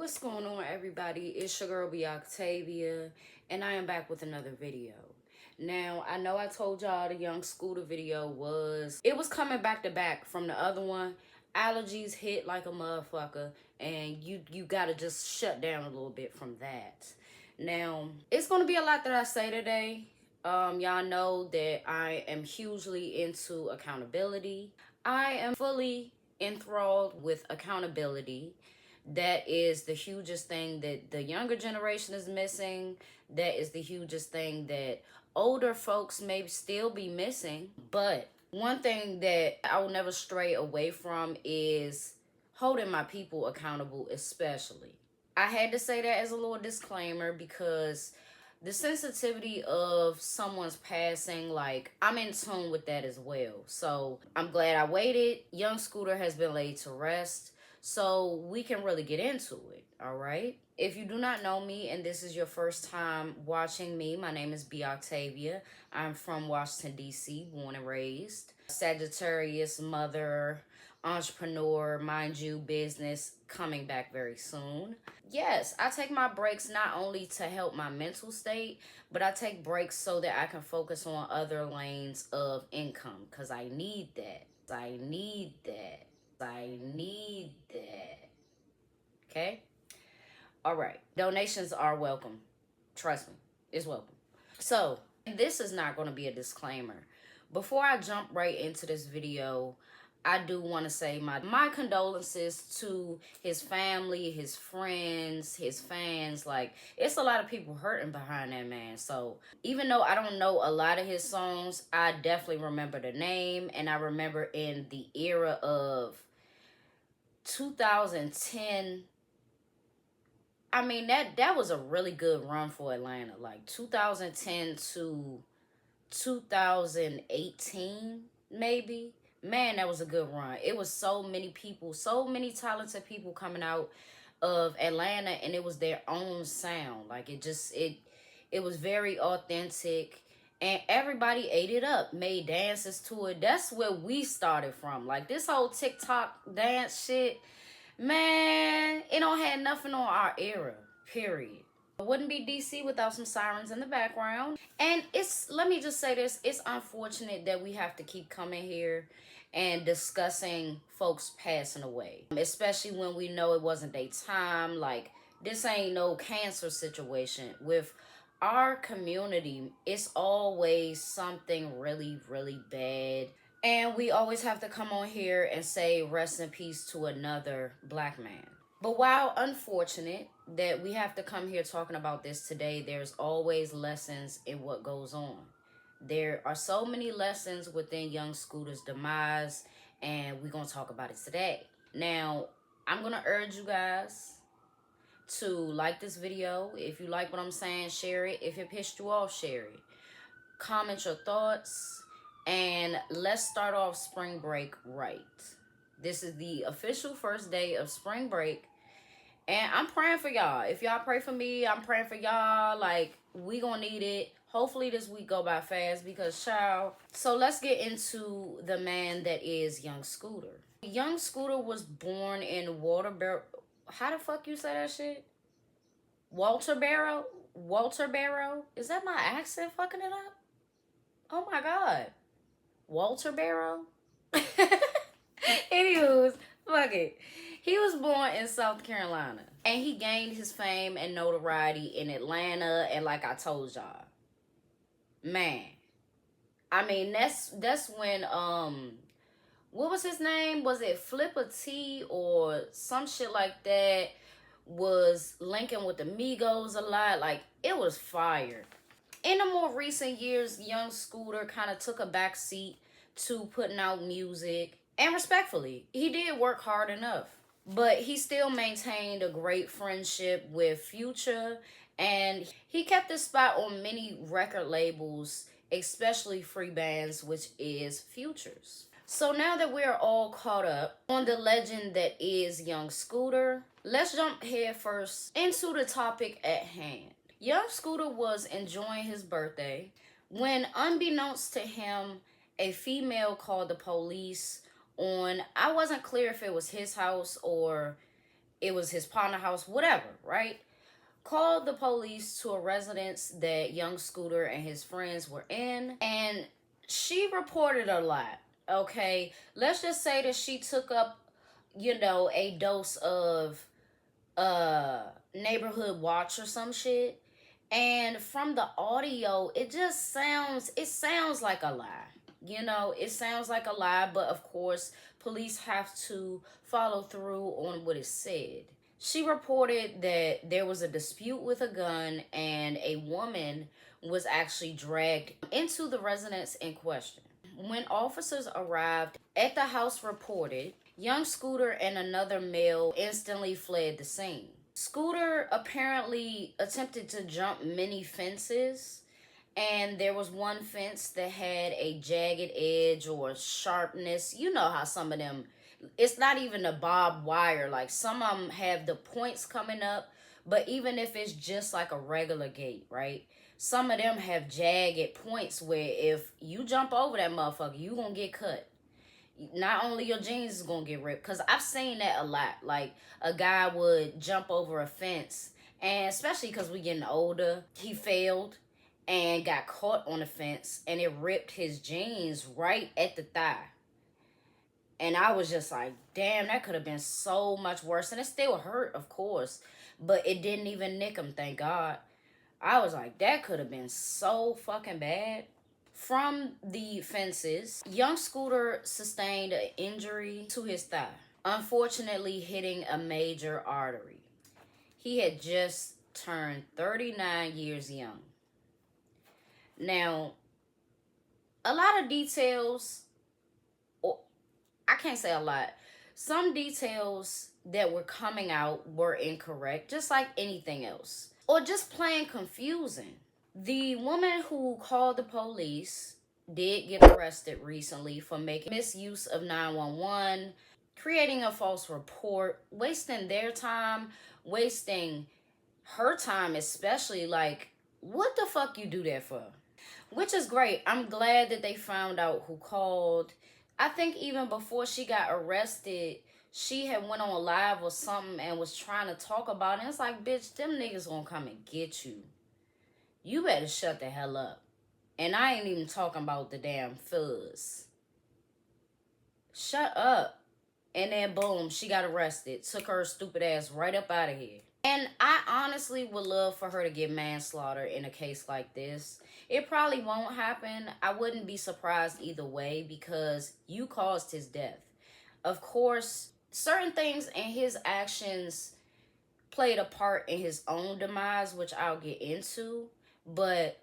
What's going on, everybody? It's your girl B Octavia, and I am back with another video. Now, I know I told y'all the Young Scooter video was coming back to back from the other one. Allergies hit like a motherfucker, and you gotta just shut down a little bit from that. Now, it's gonna be a lot that I say today. Y'all know that I am hugely into accountability. I am fully enthralled with accountability. That is the hugest thing that the younger generation is missing. That is the hugest thing that older folks may still be missing. But one thing that I will never stray away from is holding my people accountable, especially. I had to say that as a little disclaimer because the sensitivity of someone's passing, like, I'm in tune with that as well. So I'm glad I waited. Young Scooter has been laid to rest, so we can really get into it, all right? If you do not know me and this is your first time watching me, my name is B Octavia. I'm from Washington, D.C., born and raised. Sagittarius mother, entrepreneur, mind you, business coming back very soon. Yes, I take my breaks not only to help my mental state, but I take breaks so that I can focus on other lanes of income because I need that. I need that. I need that. Okay? All right. Donations are welcome. Trust me, it's welcome. So, this is not going to be a disclaimer. Before I jump right into this video, I do want to say my condolences to his family, his friends, his fans. Like, it's a lot of people hurting behind that man. So, even though I don't know a lot of his songs, I definitely remember the name. And I remember in the era of 2010, I mean, that was a really good run for Atlanta. Like 2010 to 2018, maybe. Man, that was a good run. It was so many people, so many talented people coming out of Atlanta, and it was their own sound. Like, it was very authentic, and everybody ate it up, made dances to it. That's where we started from. Like, this whole TikTok dance shit, man, it don't have nothing on our era, period. It wouldn't be DC without some sirens in the background. And let me just say this, it's unfortunate that we have to keep coming here and discussing folks passing away, especially when we know it wasn't their time. Like, this ain't no cancer situation. With our community, it's always something really, really bad. And we always have to come on here and say rest in peace to another black man. But while unfortunate that we have to come here talking about this today, there's always lessons in what goes on. There are so many lessons within Young Scooter's demise, and we're going to talk about it today. Now, I'm going to urge you guys to like this video. If you like what I'm saying, share it. If it pissed you off, share it. Comment your thoughts. And let's start off spring break right. This is the official first day of spring break. And I'm praying for y'all. If y'all pray for me, I'm praying for y'all. Like, we gonna need it. Hopefully this week go by fast because, child. So let's get into the man that is Young Scooter. Young Scooter was born in Walterboro. How the fuck you say that shit? Walterboro? Walterboro? Is that my accent fucking it up? Oh my God. Walterboro? Anywho's, fuck it. He was born in South Carolina, and he gained his fame and notoriety in Atlanta. And like I told y'all, man, I mean, that's when what was his name? Was it Flipper T or some shit like that? Was linking with the Migos a lot. Like, it was fire. In the more recent years, Young Scooter kind of took a back seat to putting out music. And respectfully, he did work hard enough. But he still maintained a great friendship with Future. And he kept his spot on many record labels, especially free bands, which is Future's. So now that we're all caught up on the legend that is Young Scooter, let's jump head first into the topic at hand. Young Scooter was enjoying his birthday when, unbeknownst to him, a female called the police on, I wasn't clear if it was his house or it was his partner house, whatever, right? Called the police to a residence that young Scooter and his friends were in, and she reported a lot. Okay, let's just say that she took up, a dose of neighborhood watch or some shit. And from the audio, it sounds like a lie. It sounds like a lie, but of course, police have to follow through on what is said. She reported that there was a dispute with a gun and a woman was actually dragged into the residence in question. When officers arrived at the house reported, young Scooter and another male instantly fled the scene. Scooter apparently attempted to jump many fences, and there was one fence that had a jagged edge or sharpness. You know how some of them, it's not even a barbed wire. Like some of them have the points coming up, but even if it's just like a regular gate, right? Some of them have jagged points where if you jump over that motherfucker, you gonna get cut. Not only your jeans is gonna get ripped, because I've seen that a lot. Like a guy would jump over a fence, and especially because we getting older, he failed and got caught on the fence, and it ripped his jeans right at the thigh. And I was just like, damn, that could have been so much worse. And it still hurt, of course, but it didn't even nick him, thank God. I was like, that could have been so fucking bad. From the fences, young Scooter sustained an injury to his thigh, unfortunately hitting a major artery. He had just turned 39 years young. Now, a lot of details, or I can't say a lot, some details that were coming out were incorrect, just like anything else, or just plain confusing. The woman who called the police did get arrested recently for making misuse of 911, creating a false report, wasting their time, wasting her time especially. Like, what the fuck you do that for? Which is great. I'm glad that they found out who called. I think even before she got arrested, she had went on live or something and was trying to talk about it. It's like, bitch, them niggas gonna come and get you. You better shut the hell up. And I ain't even talking about the damn fuzz. Shut up. And then boom, she got arrested. Took her stupid ass right up out of here. And I honestly would love for her to get manslaughter in a case like this. It probably won't happen. I wouldn't be surprised either way because you caused his death. Of course, certain things in his actions played a part in his own demise, which I'll get into. But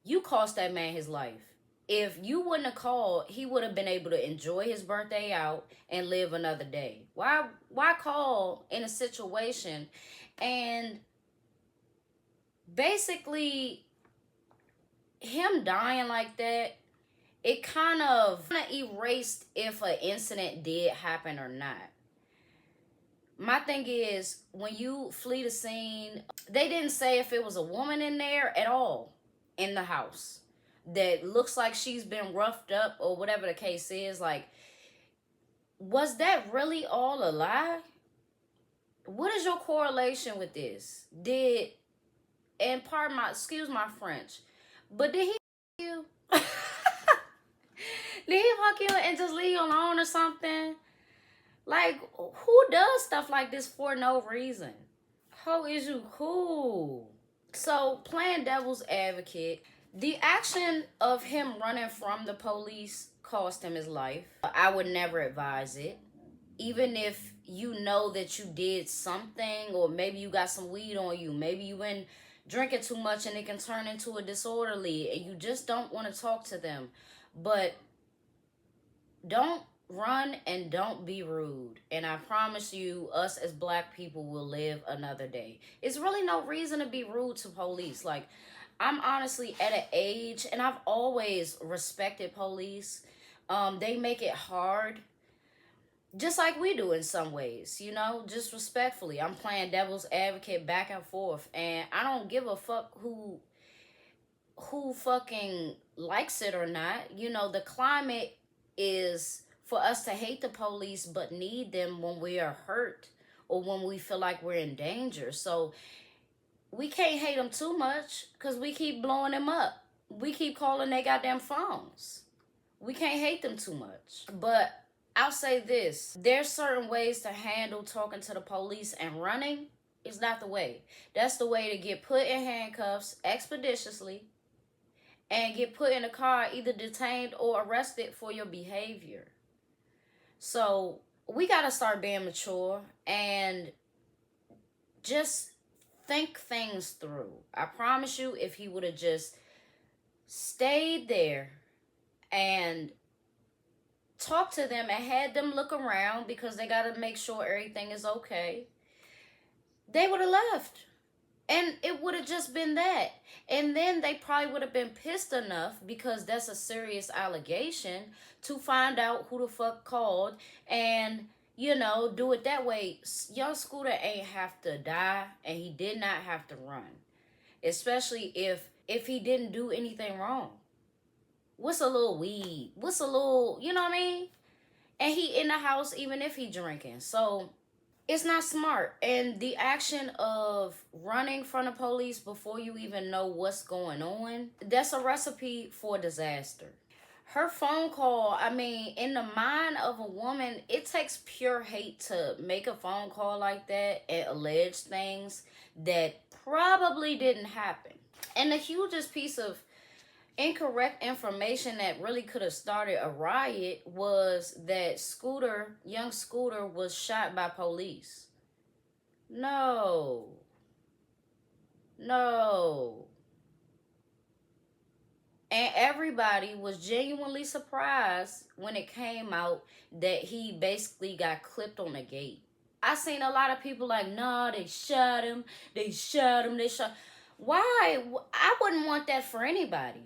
you cost that man his life. If you wouldn't have called, he would have been able to enjoy his birthday out and live another day. Why call in a situation? And basically, him dying like that, it kind of erased if an incident did happen or not. My thing is, when you flee the scene, they didn't say if it was a woman in there at all in the house that looks like she's been roughed up or whatever the case is. Like, was that really all a lie? What is your correlation with this? And excuse my French, but did he fuck you? Did he fuck you and just leave you alone or something? Like, who does stuff like this for no reason? How is you cool? So, playing devil's advocate, the action of him running from the police cost him his life. I would never advise it. Even if you know that you did something, or maybe you got some weed on you, maybe you been drinking too much and it can turn into a disorderly and you just don't want to talk to them. But don't run and don't be rude. And I promise you, us as black people will live another day. It's really no reason to be rude to police. Like, I'm honestly at an age, and I've always respected police. They make it hard, just like we do in some ways, just respectfully. I'm playing devil's advocate back and forth, and I don't give a fuck who fucking likes it or not. The climate is for us to hate the police but need them when we are hurt or when we feel like we're in danger. So we can't hate them too much because we keep blowing them up. We keep calling their goddamn phones. We can't hate them too much. But I'll say this. There's certain ways to handle talking to the police, and running is not the way. That's the way to get put in handcuffs expeditiously and get put in a car, either detained or arrested for your behavior. So we got to start being mature and just think things through. I promise you, if he would have just stayed there and talked to them and had them look around, because they got to make sure everything is okay, they would have left. And it would have just been that. And then they probably would have been pissed enough, because that's a serious allegation, to find out who the fuck called and, do it that way. Young Scooter ain't have to die, and he did not have to run. Especially if he didn't do anything wrong. What's a little weed? What's a little, you know what I mean? And he in the house even if he drinking. So it's not smart. And the action of running from the police before you even know what's going on, that's a recipe for disaster. Her phone call, I mean, in the mind of a woman, it takes pure hate to make a phone call like that and allege things that probably didn't happen. And the hugest piece of incorrect information that really could have started a riot was that young Scooter was shot by police. No. And everybody was genuinely surprised when it came out that he basically got clipped on the gate. I seen a lot of people like, nah, they shot him. Why? I wouldn't want that for anybody.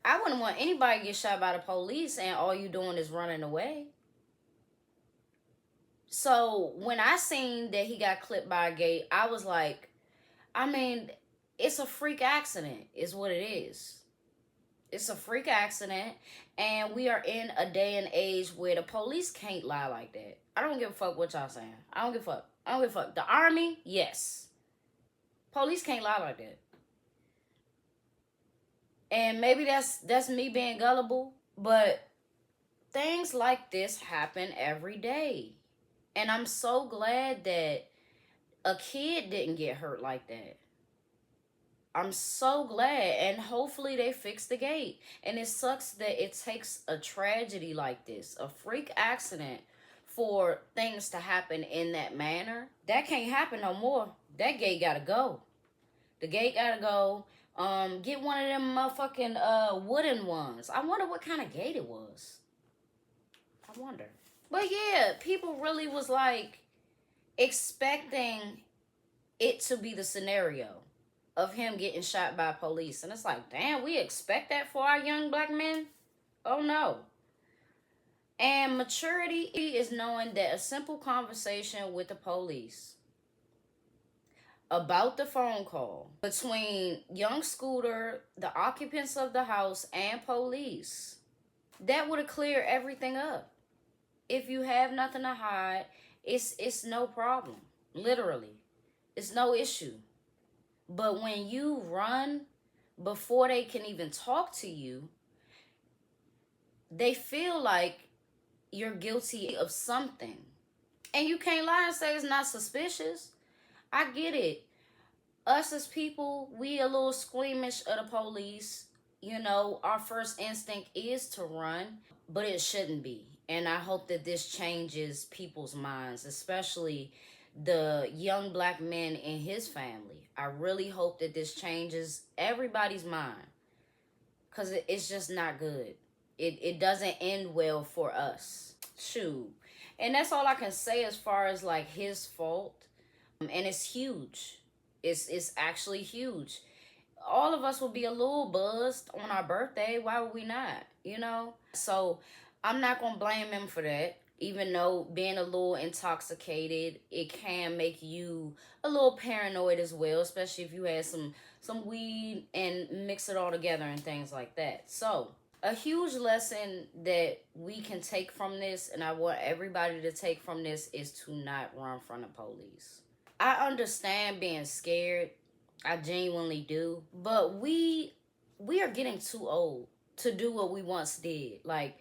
I wouldn't want anybody to get shot by the police and all you doing is running away. So when I seen that he got clipped by a gate, I was like, I mean, it's a freak accident is what it is. It's a freak accident, and we are in a day and age where the police can't lie like that. I don't give a fuck what y'all saying. I don't give a fuck. The army, yes. Police can't lie like that. And maybe that's me being gullible, but things like this happen every day. And I'm so glad that a kid didn't get hurt like that. I'm so glad, and hopefully they fix the gate. And it sucks that it takes a tragedy like this, a freak accident, for things to happen in that manner. That can't happen no more. That gate gotta go. The gate gotta go. Get one of them motherfucking wooden ones. I wonder what kind of gate it was. I wonder. But yeah, people really was like expecting it to be the scenario of him getting shot by police. And it's like, damn, we expect that for our young black men? Oh no. And maturity is knowing that a simple conversation with the police about the phone call between young Scooter, the occupants of the house, and police, that would have cleared everything up. If you have nothing to hide, it's no problem. Literally. It's no issue. But when you run before they can even talk to you, they feel like you're guilty of something. And you can't lie and say it's not suspicious. I get it. Us as people, we a little squeamish of the police. Our first instinct is to run, but it shouldn't be. And I hope that this changes people's minds, especially the young black men in his family. I really hope that this changes everybody's mind, because it's just not good. It doesn't end well for us. Shoot. And that's all I can say as far as like his fault. And it's huge. It's actually huge. All of us will be a little buzzed on our birthday. Why would we not? So I'm not going to blame him for that. Even though being a little intoxicated, it can make you a little paranoid as well, especially if you had some weed and mix it all together and things like that. So A huge lesson that we can take from this, and I want everybody to take from this, is to not run from the police. I understand being scared. I genuinely do. But we are getting too old to do what we once did. Like,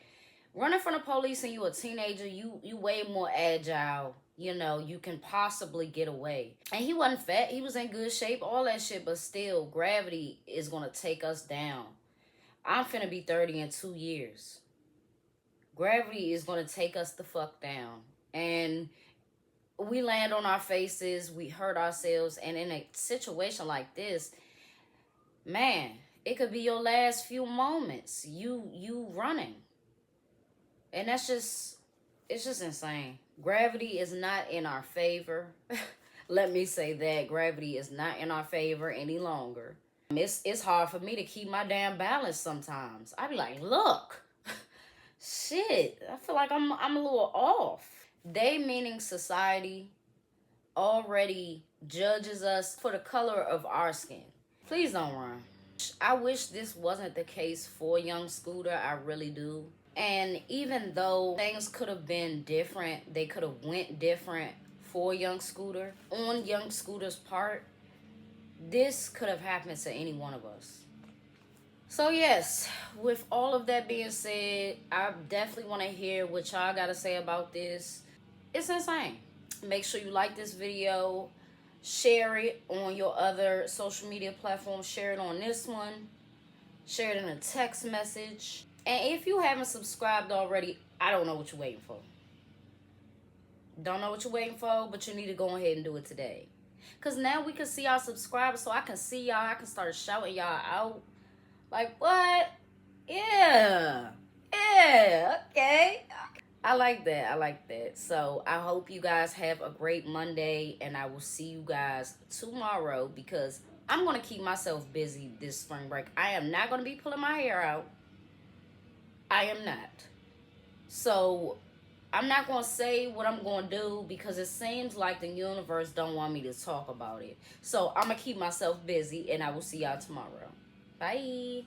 running from the police and you a teenager, you way more agile. You know, you can possibly get away. And he wasn't fat. He was in good shape, all that shit. But still, gravity is going to take us down. I'm finna be 30 in 2 years. Gravity is going to take us the fuck down. And we land on our faces. We hurt ourselves. And in a situation like this, man, it could be your last few moments. You running. And that's just, it's just insane. Gravity is not in our favor. Let me say that. Gravity is not in our favor any longer. It's hard for me to keep my damn balance sometimes. I be like, look, shit, I feel like I'm a little off. They, meaning society, already judges us for the color of our skin. Please don't run. I wish this wasn't the case for young Scooter. I really do. And even though things could have been different, they could have went different for young Scooter, on young Scooter's part, this could have happened to any one of us. So yes, with all of that being said, I definitely want to hear what y'all got to say about this. It's insane. Make sure you like this video. Share it on your other social media platforms. Share it on this one. Share it in a text message. And if you haven't subscribed already, I don't know what you're waiting for. Don't know what you're waiting for, but you need to go ahead and do it today. Because now we can see our subscribers, so I can see y'all. I can start shouting y'all out. Like, what? Yeah. Yeah. Okay. I like that. I like that. So I hope you guys have a great Monday, and I will see you guys tomorrow, because I'm going to keep myself busy this spring break. I am not going to be pulling my hair out. I am not. So I'm not going to say what I'm going to do, because it seems like the universe don't want me to talk about it. So I'm going to keep myself busy, and I will see y'all tomorrow. Bye.